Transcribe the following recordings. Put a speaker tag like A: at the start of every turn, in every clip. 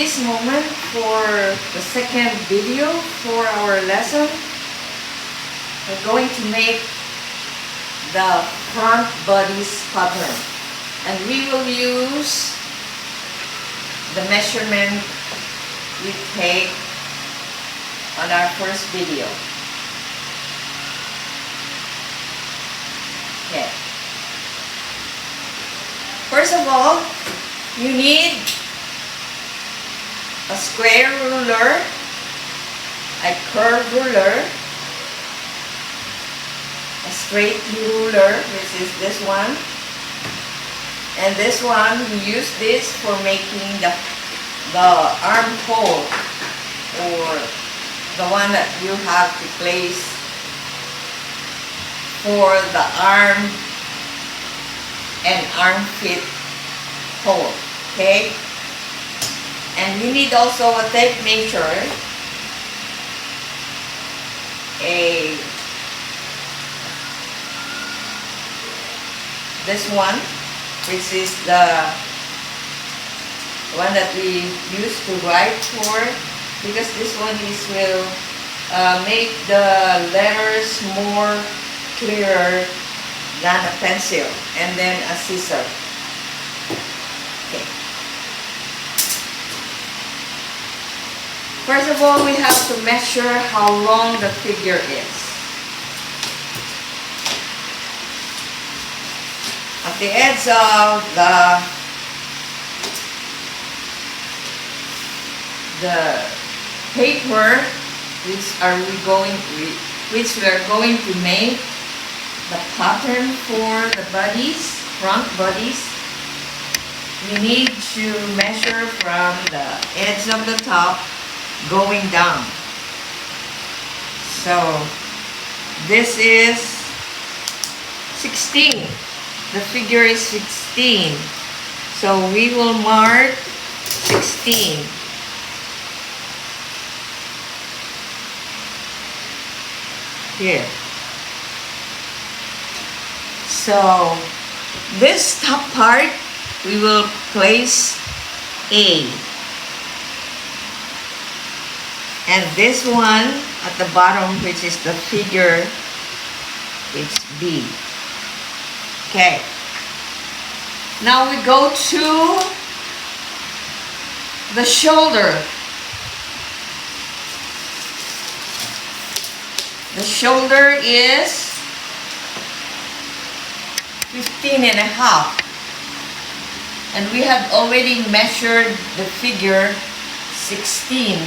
A: this moment for the second video for our lesson. We're going to make the front bodice pattern, and we will use the measurement we take on our first video. Okay. First of all, you need a square ruler, a curved ruler, a straight ruler, which is this one, and this one, we use this for making the armhole, or the one that you have to place for the arm and armpit hole. Okay? And you need also a tape measure, this one, which is the one that we use to write for, because this one will make the letters more clearer than a pencil, and then a scissor. Okay. First of all, we have to measure how long the figure is. At the edge of the paper, which we are going to make the pattern for the bodice, front bodice, we need to measure from the edge of the top going down. So this is 16. The figure is 16. So we will mark 16. Here. So this top part we will place A, and this one at the bottom, which is the figure, it's B. Okay. Now we go to the shoulder. The shoulder is 15.5, and we have already measured the figure 16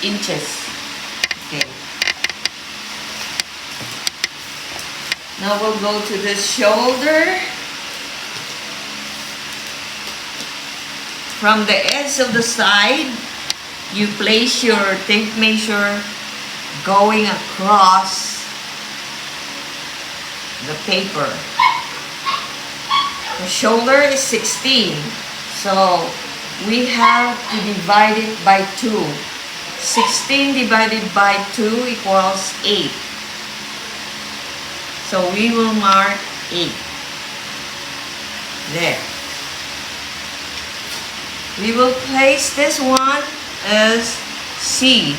A: inches. Okay. Now we'll go to the shoulder. From the edge of the side, you place your tape measure going across the paper. The shoulder is 16, so we have to divide it by 2. 16 divided by 2 equals 8. So we will mark 8. There. We will place this one as C.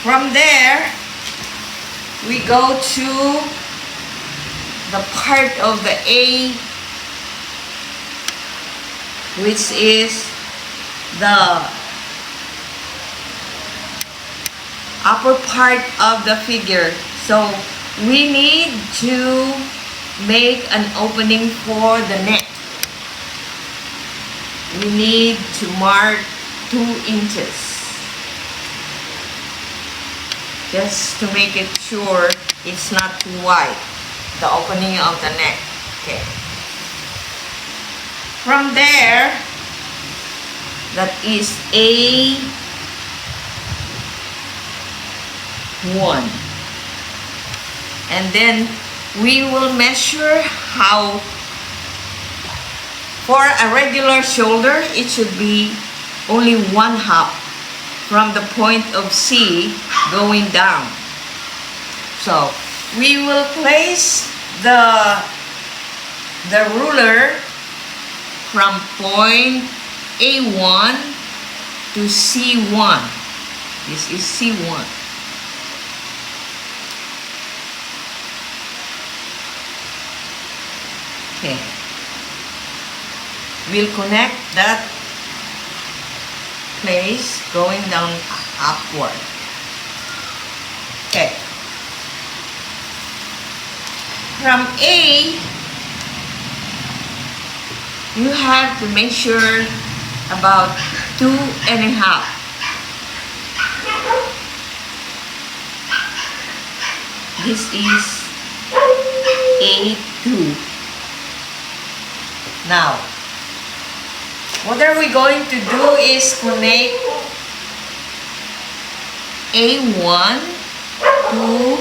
A: From there, we go to the part of the A, which is the upper part of the figure. So we need to make an opening for the neck. We need to mark 2 inches. Just to make it sure it's not too wide, the opening of the neck. Okay. From there, that is A1. And then we will measure how, for a regular shoulder, it should be only 1/2 from the point of C going down. So we will place the ruler from point A1 to C1. This is C1. Okay. We'll connect that place going down upward. Okay. From A, you have to measure about 2.5. This is A2. Now, what are we going to do is connect A1 to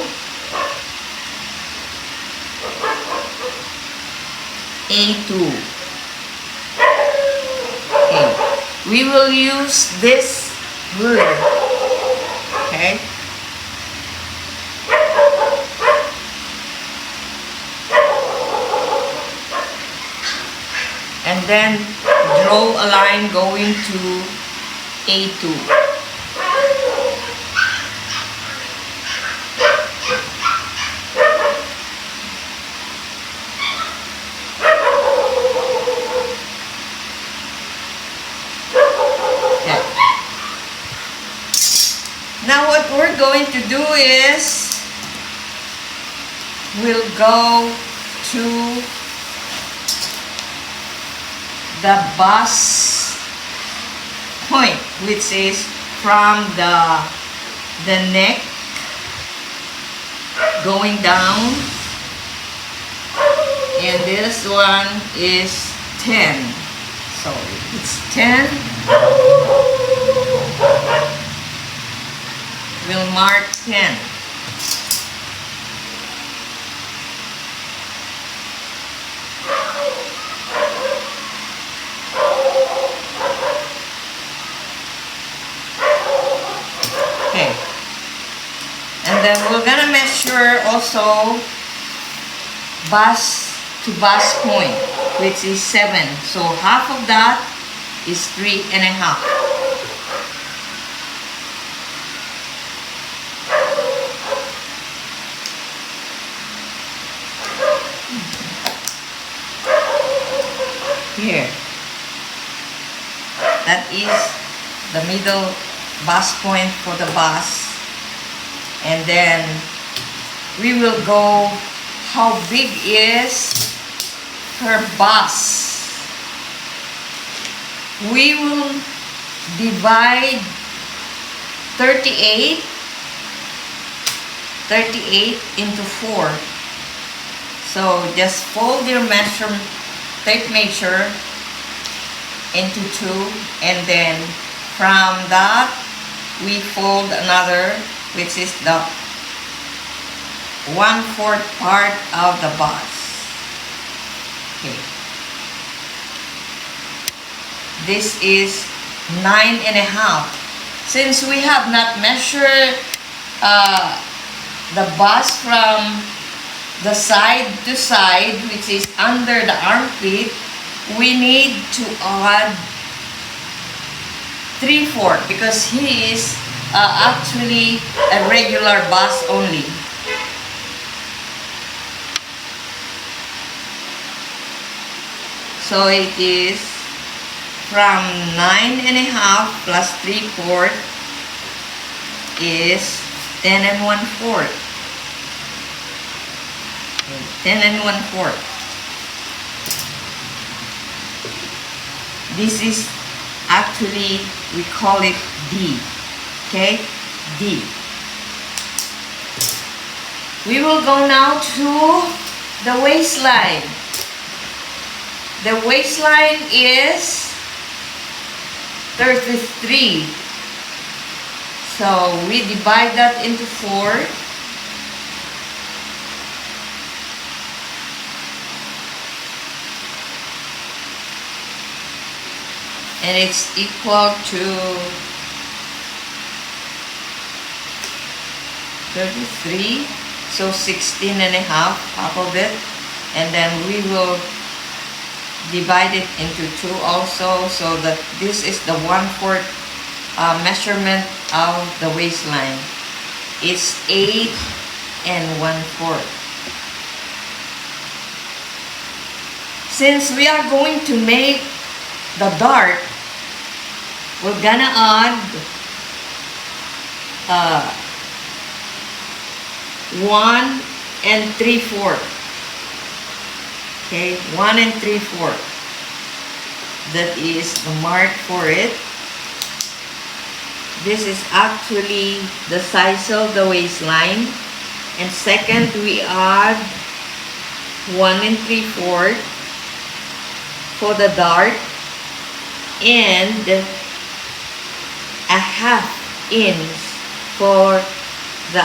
A: A2. Okay. We will use this ruler. Okay. And then draw a line going to A2. Now what we're going to do is we'll go to the bust point, which is from the neck going down, and this one is 10. So it's 10. We'll mark 10. Okay. And then we're gonna measure also bust to bust point, which is 7. So half of that is 3.5. Here, that is the middle bust point for the bust, and then we will go how big is her bust. We will divide 38 into 4. So just fold your measurement tape measure into 2, and then from that we fold another, which is the 1/4 part of the bust. Okay. This is 9.5. Since we have not measured the bust from the side to side, which is under the armpit, we need to add 3/4 because he is actually a regular bust only. So it is from 9.5 plus 3/4 is 10 1/4. 10 1/4. This is actually, we call it D. Okay? D. We will go now to the waistline. The waistline is 33. So we divide that into 4. And it's equal to 33, so 16.5, half of it. And then we will divide it into two also, so that this is the 1/4 measurement of the waistline. It's 8 and 1/4. Since we are going to make the dart, we're gonna add 1 3/4. Okay, 1 3/4. That is the mark for it. This is actually the size of the waistline. And second, we add 1 3/4 for the dart and a 1/2 inch for the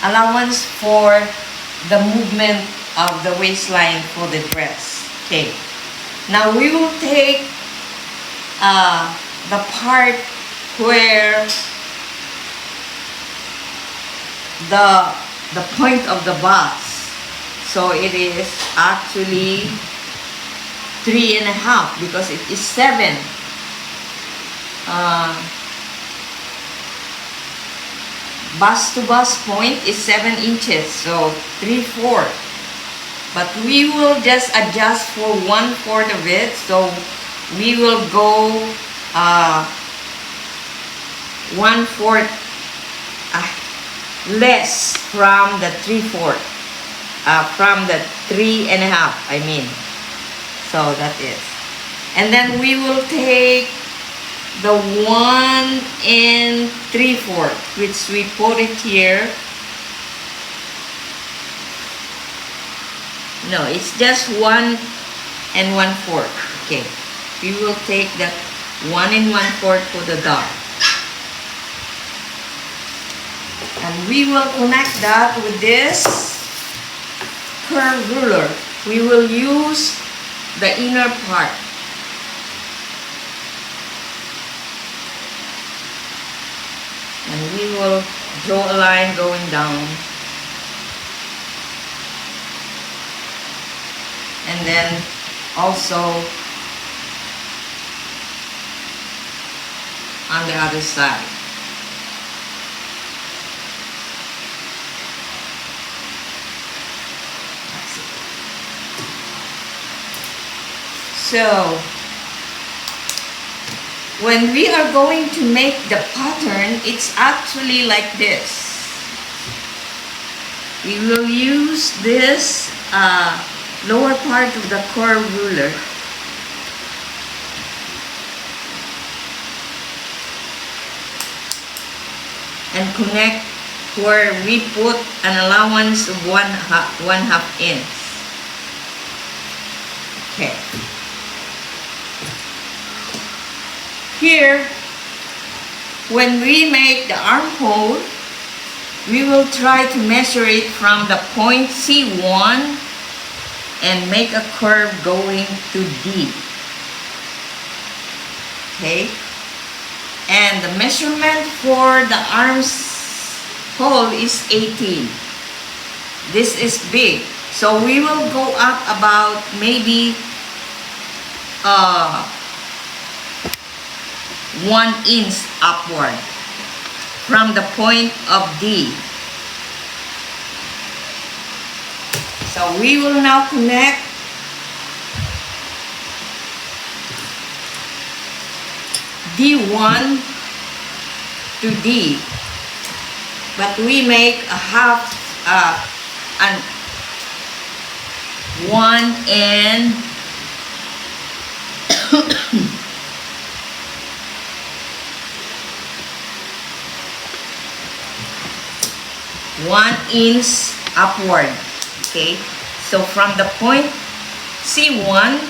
A: allowance for the movement of the waistline for the dress. Okay, now we will take the part where the point of the box, so it is actually 3.5 because it is 7. Bust to bust point is 7 inches, so 3/4. But we will just adjust for 1/4 of it, so we will go 1/4 less from the 3/4, from the 3.5, I mean. So that is. And then we will take the 1 3/4, which we put it here. No, it's just 1 1/4. Okay, we will take the 1 1/4 for the dart. And we will connect that with this curve ruler. We will use the inner part. And we will draw a line going down. And then also on the other side. That's it. So, when we are going to make the pattern, it's actually like this. We will use this lower part of the curve ruler. And connect where we put an allowance of 1/2 inch. Okay. Here, when we make the armhole, we will try to measure it from the point C1 and make a curve going to D. Okay? And the measurement for the arms hole is 18. This is big. So we will go up about maybe 1 inch upward from the point of D. So we will now connect D1 to D, but we make a half, an 1 and 1 inch upward. Okay, so from the point C1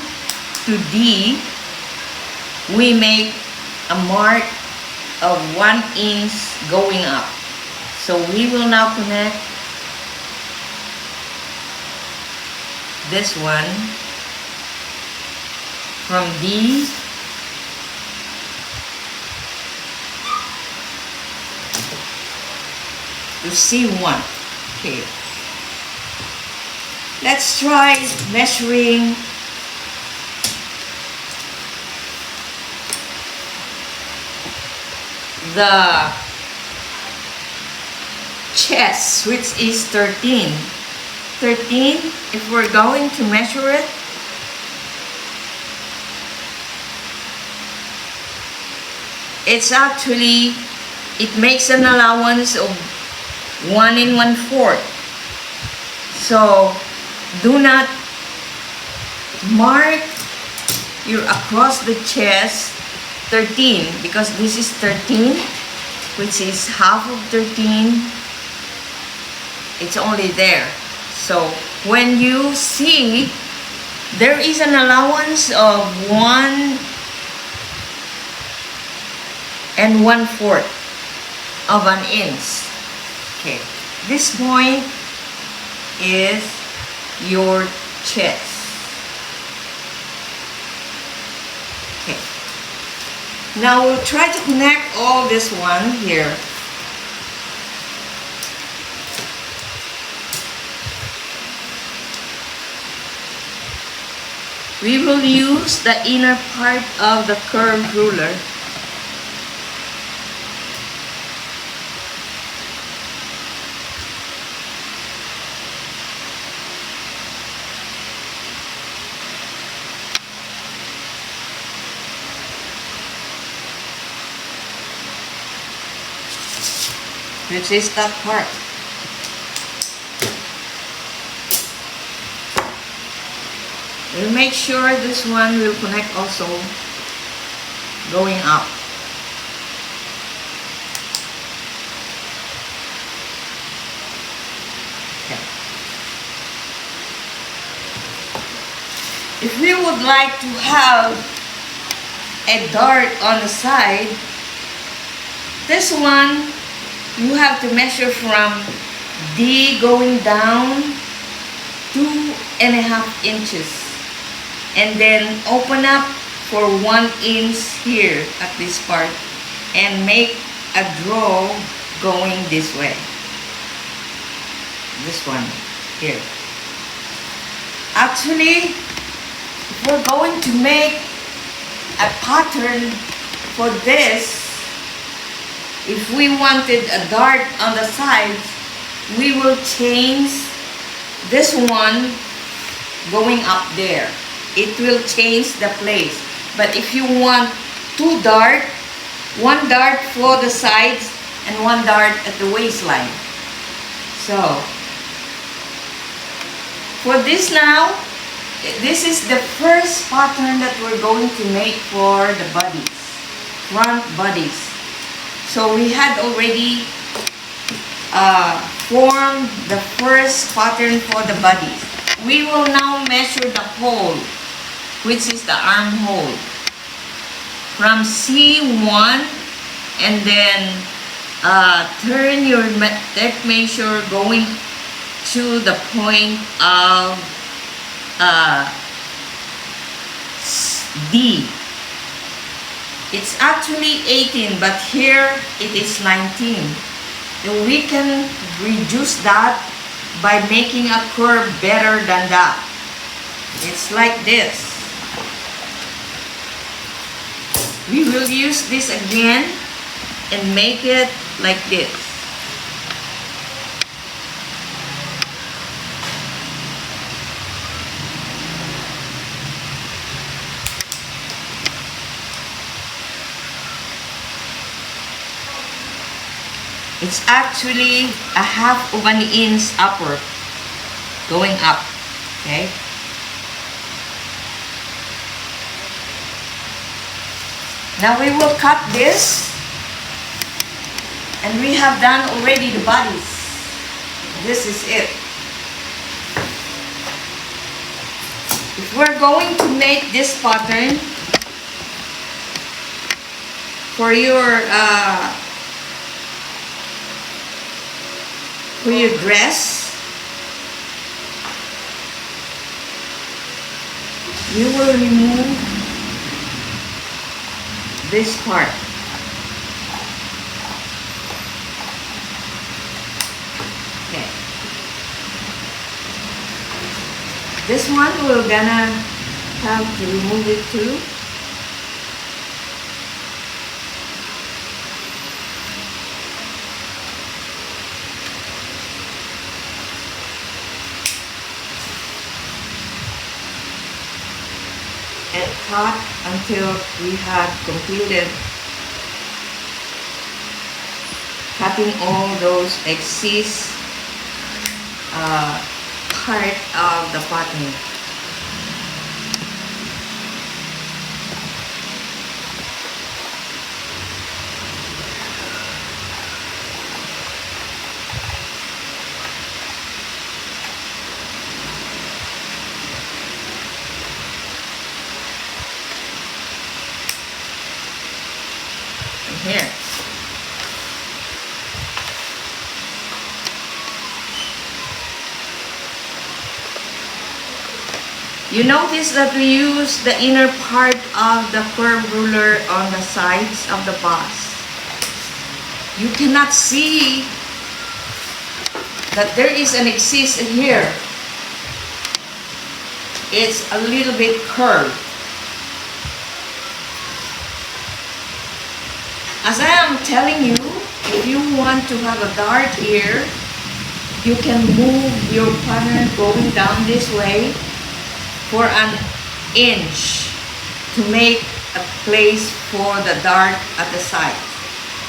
A: to D, we make a mark of 1 inch going up. So we will now connect this one from D to C1. Okay. Let's try measuring the chest, which is 13. 13, if we're going to measure it, it's actually, it makes an allowance of 1 1/4. So do not mark your across the chest 13, because this is 13, which is half of 13. It's only there. So when you see there is an allowance of 1 1/4 of an inch. Okay, this point is your chest. Okay, now we'll try to connect all this one here. We will use the inner part of the curved ruler. Which is that part. We'll make sure this one will connect also going up. Okay. If we would like to have a dart on the side, this one you have to measure from D going down 2.5 inches, and then open up for 1 inch here at this part and make a draw going this way. This one here. Actually, if we're going to make a pattern for this, if we wanted a dart on the sides, we will change this one going up there. It will change the place. But if you want 2 dart, 1 dart for the sides and 1 dart at the waistline. So, for this now, this is the first pattern that we're going to make for the bodies, front bodies. So we had already formed the first pattern for the bodies. We will now measure the hole, which is the armhole, from C1, and then turn your tape measure going to the point of D. It's actually 18, but here it is 19. And we can reduce that by making a curve better than that. It's like this. We will use this again and make it like this. It's actually a half of an inch upper going up. Okay. Now we will cut this, and we have done already the bodies. This is it. If we're going to make this pattern for your dress, you will remove this part. Okay. This one we're gonna have to remove it too. hot until we had completed cutting all those excess part of the pattern. Here. You notice that we use the inner part of the curve ruler on the sides of the bust. You cannot see that there is an excess in here. It's a little bit curved. As I am telling you, if you want to have a dart here, you can move your pattern going down this way for an inch to make a place for the dart at the side.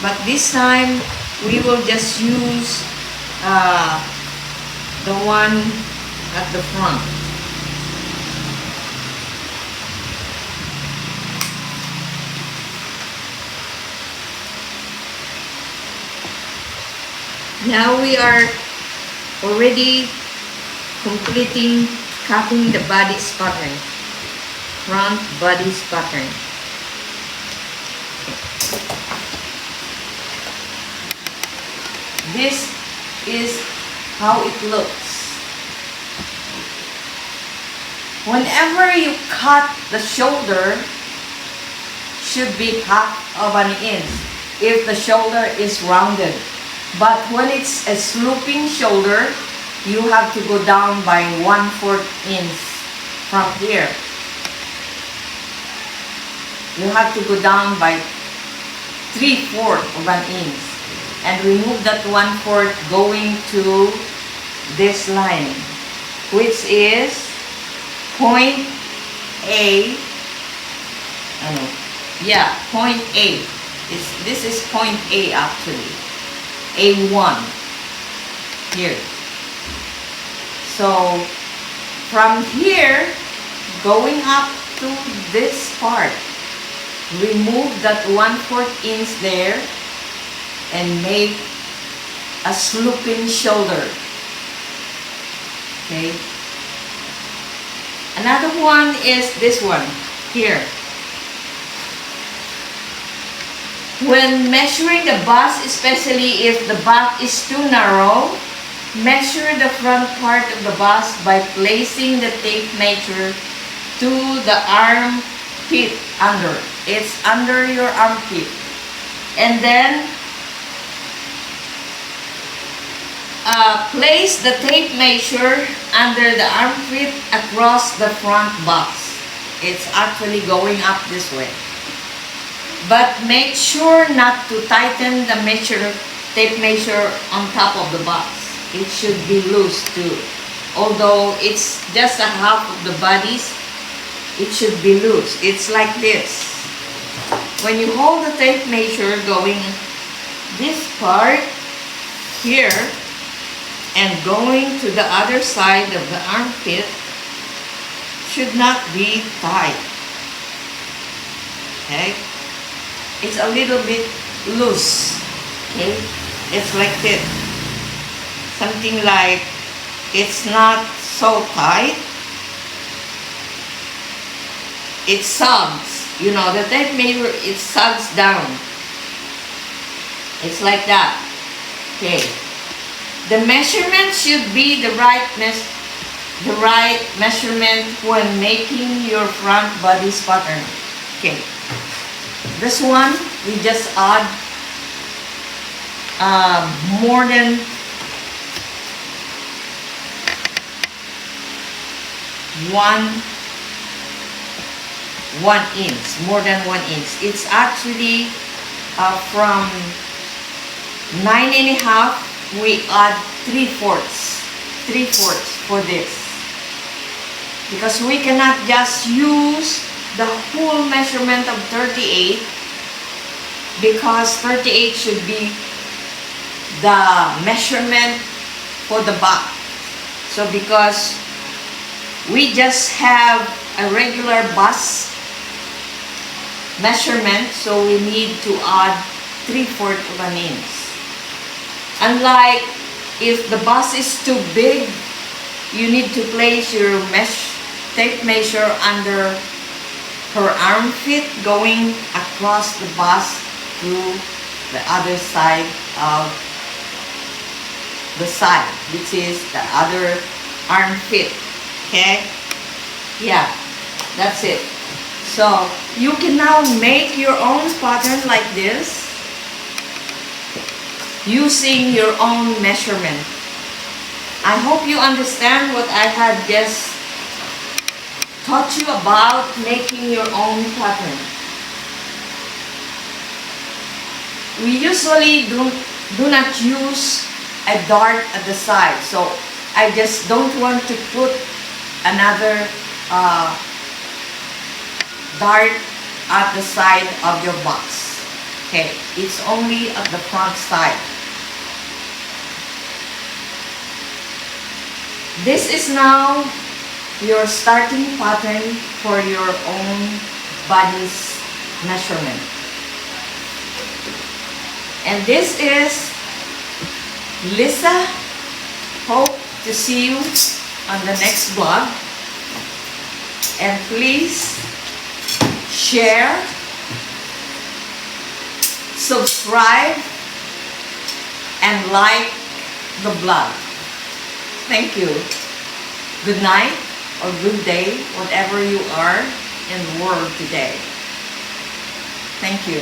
A: But this time, we will just use the one at the front. Now we are already completing cutting the bodice pattern, front bodice pattern. This is how it looks. Whenever you cut the shoulder, should be half of an inch if the shoulder is rounded. But when it's a sloping shoulder, you have to go down by 1/4 inch from here. You have to go down by 3/4 of an inch and remove that 1/4 going to this line, which is point A. Point A. This is point A actually. A1 here. So from here going up to this part, remove that 1/4 inch there and make a sloping shoulder. Okay. Another one is this one here. When measuring the bust, especially if the back is too narrow, measure the front part of the bust by placing the tape measure to the armpit under. It's under your armpit. And then place the tape measure under the armpit across the front bust. It's actually going up this way. But make sure not to tighten the tape measure on top of the bust. It should be loose too. Although it's just a half of the bodice, it should be loose. It's like this. When you hold the tape measure going this part here and going to the other side of the armpit, should not be tight. Okay? It's a little bit loose. Okay? It's like this. Something like it's not so tight. It sags. You know, the tape measure, it sags down. It's like that. Okay. The measurement should be the right measurement when making your front bodice pattern. Okay. This one, we just add more than 1 inch, more than 1 inch. It's actually from 9.5, we add 3/4 for this. Because we cannot just use the whole measurement of 38 because 38 should be the measurement for the back. So because we just have a regular bust measurement, so we need to add 3/4 of an inch. Unlike if the bust is too big, you need to place your tape measure under her armpit going across the bust to the other side of the side, which is the other armpit. Okay? Yeah, that's it. So you can now make your own pattern like this using your own measurement. I hope you understand what I had just taught you about making your own pattern. We usually do not use a dart at the side, so I just don't want to put another dart at the side of your box. Okay, it's only at the front side. This is now your starting pattern for your own body's measurement. And this is Lisa. Hope to see you on the next vlog. And please share, subscribe, and like the vlog. Thank you. Good night or good day, whatever you are in the world today. Thank you.